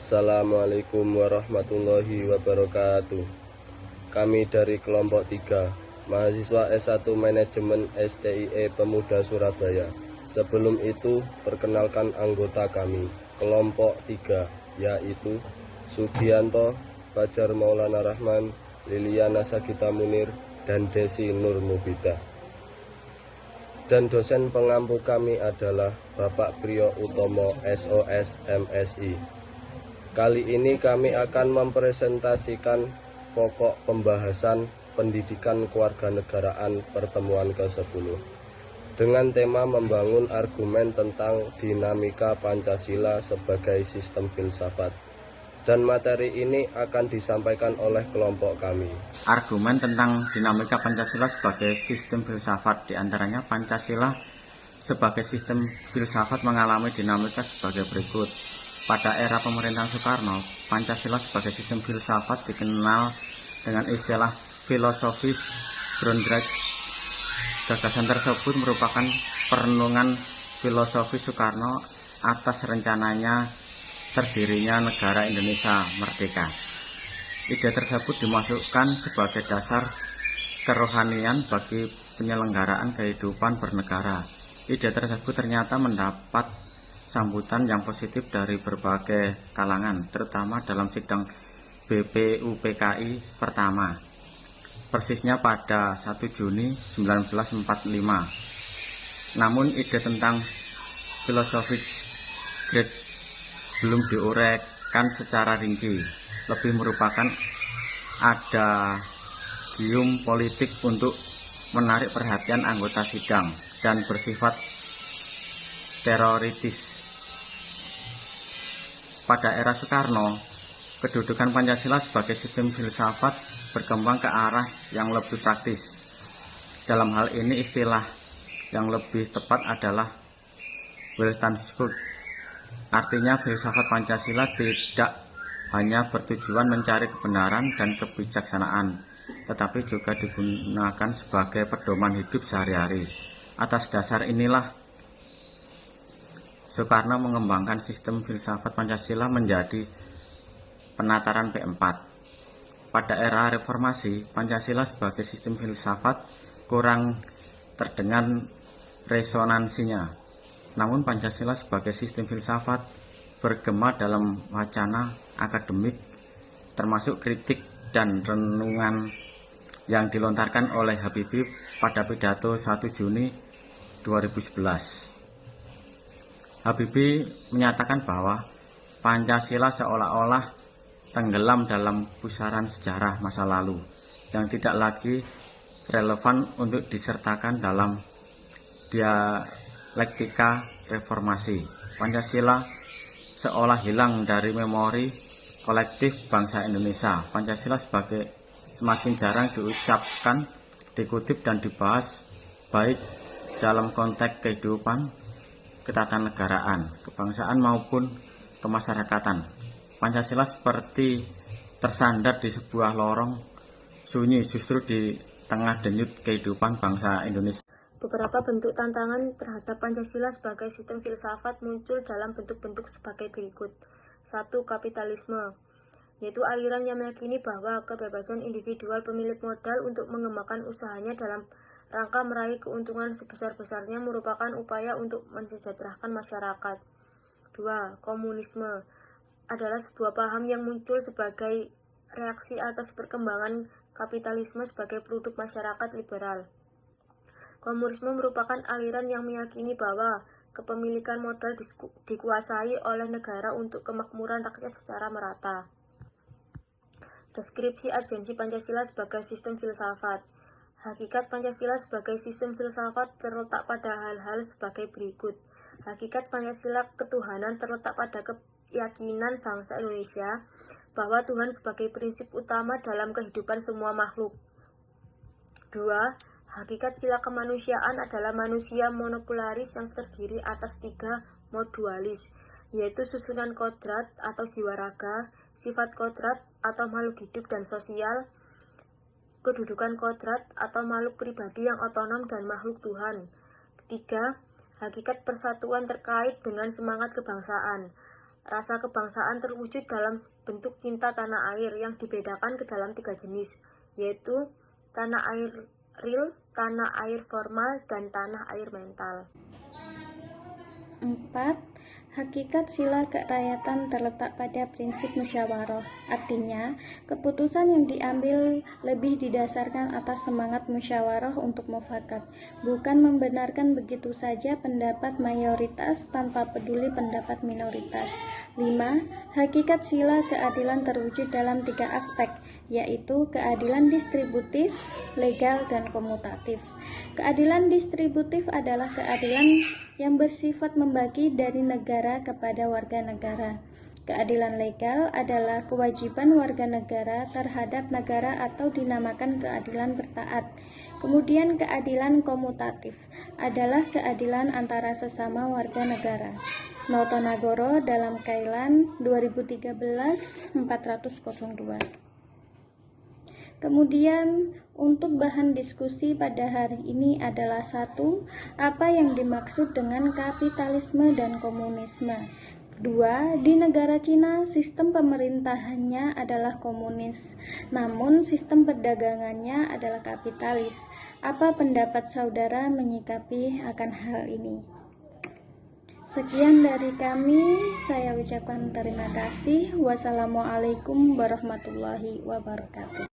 Assalamualaikum warahmatullahi wabarakatuh. Kami dari kelompok 3, mahasiswa S1 Manajemen STIE Pemuda Surabaya. Sebelum itu, perkenalkan anggota kami, kelompok 3, yaitu Sugianto, Fajar Maulana Rahman, Liliana Sagita Munir, dan Desi Nur Mufida. Dan dosen pengampu kami adalah Bapak Priyo Utomo SOS MSI. Kali ini kami akan mempresentasikan pokok pembahasan pendidikan kewarganegaraan pertemuan ke-10 dengan tema membangun argumen tentang dinamika Pancasila sebagai sistem filsafat. Dan materi ini akan disampaikan oleh kelompok kami. Argumen tentang dinamika Pancasila sebagai sistem filsafat, diantaranya Pancasila sebagai sistem filsafat mengalami dinamika sebagai berikut. Pada era pemerintahan Soekarno, Pancasila sebagai sistem filsafat dikenal dengan istilah filosofis Grundrecht. Gagasan tersebut merupakan perenungan filosofis Soekarno atas rencananya terdirinya negara Indonesia merdeka. Ide tersebut dimasukkan sebagai dasar kerohanian bagi penyelenggaraan kehidupan bernegara. Ide tersebut ternyata mendapat sambutan yang positif dari berbagai kalangan, terutama dalam sidang BPUPKI pertama, persisnya pada 1 Juni 1945. Namun ide tentang filosofis Grundrecht belum diuraikan secara rinci, lebih merupakan adagium politik untuk menarik perhatian anggota sidang dan bersifat teoritis. Pada era Soekarno, kedudukan Pancasila sebagai sistem filsafat berkembang ke arah yang lebih praktis. Dalam hal ini istilah yang lebih tepat adalah Weltanschauung. Artinya filsafat Pancasila tidak hanya bertujuan mencari kebenaran dan kebijaksanaan, tetapi juga digunakan sebagai pedoman hidup sehari-hari. Atas dasar inilah Soekarno mengembangkan sistem filsafat Pancasila menjadi penataran P4. Pada era reformasi, Pancasila sebagai sistem filsafat kurang terdengar resonansinya. Namun Pancasila sebagai sistem filsafat bergema dalam wacana akademik, termasuk kritik dan renungan yang dilontarkan oleh Habibie pada pidato 1 Juni 2011. Habibie menyatakan bahwa Pancasila seolah-olah tenggelam dalam pusaran sejarah masa lalu yang tidak lagi relevan untuk disertakan dalam dialektika reformasi. Pancasila seolah hilang dari memori kolektif bangsa Indonesia. Pancasila semakin jarang diucapkan, dikutip dan dibahas baik dalam konteks kehidupan ketatanegaraan, kebangsaan maupun kemasyarakatan. Pancasila seperti tersandar di sebuah lorong sunyi justru di tengah denyut kehidupan bangsa Indonesia. Beberapa bentuk tantangan terhadap Pancasila sebagai sistem filsafat muncul dalam bentuk-bentuk sebagai berikut. 1. Kapitalisme, yaitu aliran yang meyakini bahwa kebebasan individual pemilik modal untuk mengembangkan usahanya dalam rangka meraih keuntungan sebesar-besarnya merupakan upaya untuk mensejahterakan masyarakat. 2. Komunisme adalah sebuah paham yang muncul sebagai reaksi atas perkembangan kapitalisme sebagai produk masyarakat liberal. Komunisme merupakan aliran yang meyakini bahwa kepemilikan modal dikuasai oleh negara untuk kemakmuran rakyat secara merata. Deskripsi urgensi Pancasila sebagai sistem filsafat. Hakikat Pancasila sebagai sistem filsafat terletak pada hal-hal sebagai berikut. Hakikat Pancasila ketuhanan terletak pada keyakinan bangsa Indonesia bahwa Tuhan sebagai prinsip utama dalam kehidupan semua makhluk. 2. Hakikat sila kemanusiaan adalah manusia monopolaris yang terdiri atas 3 modualis, yaitu susunan kodrat atau jiwa raga, sifat kodrat atau makhluk hidup dan sosial, kedudukan kodrat atau makhluk pribadi yang otonom dan makhluk Tuhan. 3. Hakikat persatuan terkait dengan semangat kebangsaan. Rasa kebangsaan terwujud dalam bentuk cinta tanah air yang dibedakan ke dalam 3 jenis, yaitu tanah air real, tanah air formal, dan tanah air mental. 4. Hakikat sila kerakyatan terletak pada prinsip musyawarah. Artinya, keputusan yang diambil lebih didasarkan atas semangat musyawarah untuk mufakat, bukan membenarkan begitu saja pendapat mayoritas tanpa peduli pendapat minoritas. 5. Hakikat sila keadilan terwujud dalam 3 aspek, yaitu keadilan distributif, legal, dan komutatif. Keadilan distributif adalah keadilan yang bersifat membagi dari negara kepada warga negara. Keadilan legal adalah kewajiban warga negara terhadap negara atau dinamakan keadilan bertaat. Kemudian keadilan komutatif adalah keadilan antara sesama warga negara. Noto Nagoro dalam Kailan 2013-402. Kemudian untuk bahan diskusi pada hari ini adalah 1. Apa yang dimaksud dengan kapitalisme dan komunisme? 2. Di negara Cina, sistem pemerintahannya adalah komunis, namun sistem perdagangannya adalah kapitalis. Apa pendapat saudara menyikapi akan hal ini? Sekian dari kami, saya ucapkan terima kasih. Wassalamualaikum warahmatullahi wabarakatuh.